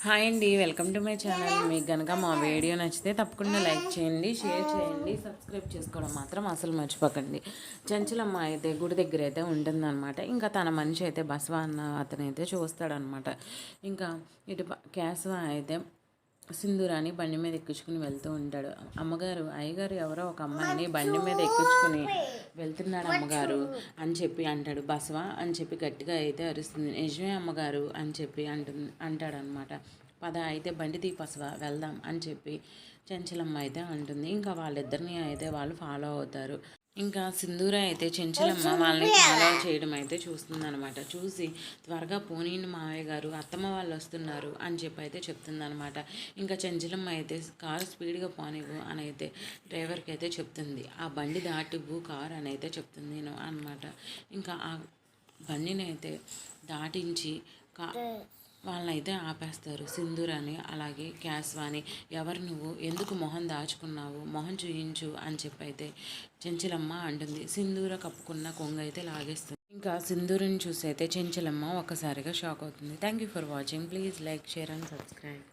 Hi అండి, welcome to my channel. మీకు కనుక మా వీడియో నచ్చితే తప్పకుండా లైక్ చేయండి, షేర్ చేయండి, సబ్స్క్రైబ్ చేసుకోవడం మాత్రం అసలు మర్చిపోకండి. చంచలమ్మ అయితే గుడి దగ్గర అయితే ఉంటుందన్నమాట. ఇంకా తన మనిషి అయితే బసవ అన్న అతనైతే చూస్తాడనమాట. ఇంకా ఇటు కేశవ అయితే సింధూరాన్ని బండి మీద ఎక్కించుకుని వెళ్తూ ఉంటాడు. అయ్యగారు ఎవరో ఒక అమ్మాయిని బండి మీద ఎక్కించుకుని వెళ్తున్నాడు అమ్మగారు అని చెప్పి అంటాడు. బసవ అని చెప్పి గట్టిగా అయితే అరుస్తుంది. నిజమే అమ్మగారు అని చెప్పి అంటాడనమాట. పద అయితే బండి తీ బసవ వెళ్దాం అని చెప్పి చెంచలమ్మ అయితే అంటుంది. ఇంకా వాళ్ళిద్దరిని అయితే వాళ్ళు ఫాలో అవుతారు. ఇంకా సింధూర అయితే చెంచలమ్మ వాళ్ళని ఫాలో చేయడం అయితే చూస్తుందనమాట. చూసి త్వరగా పోనీండి మావయ్య గారు, అత్తమ్మ వాళ్ళు వస్తున్నారు అని చెప్పి అయితే చెప్తుందనమాట. ఇంకా చెంచలమ్మ అయితే కారు స్పీడ్గా పోనివ్వు అని అయితే డ్రైవర్కి అయితే చెప్తుంది. ఆ బండి దాటివ్వు కారు అని అయితే చెప్తుంది అనమాట. ఇంకా ఆ బండిని అయితే దాటించి వాళ్ళనైతే ఆపేస్తారు. సింధూరాని అలాగే క్యాస్వాని. ఎవరు నువ్వు, ఎందుకు మొహం దాచుకున్నావు, మొహం చూయించు అని చెప్పి అయితే చెంచలమ్మ అంటుంది. సింధూర కప్పుకున్న కొంగ అయితే లాగేస్తుంది. ఇంకా సింధూరిని చూసి అయితే చెంచలమ్మ ఒక్కసారిగా షాక్ అవుతుంది. Thank you for watching. Please like, share and subscribe.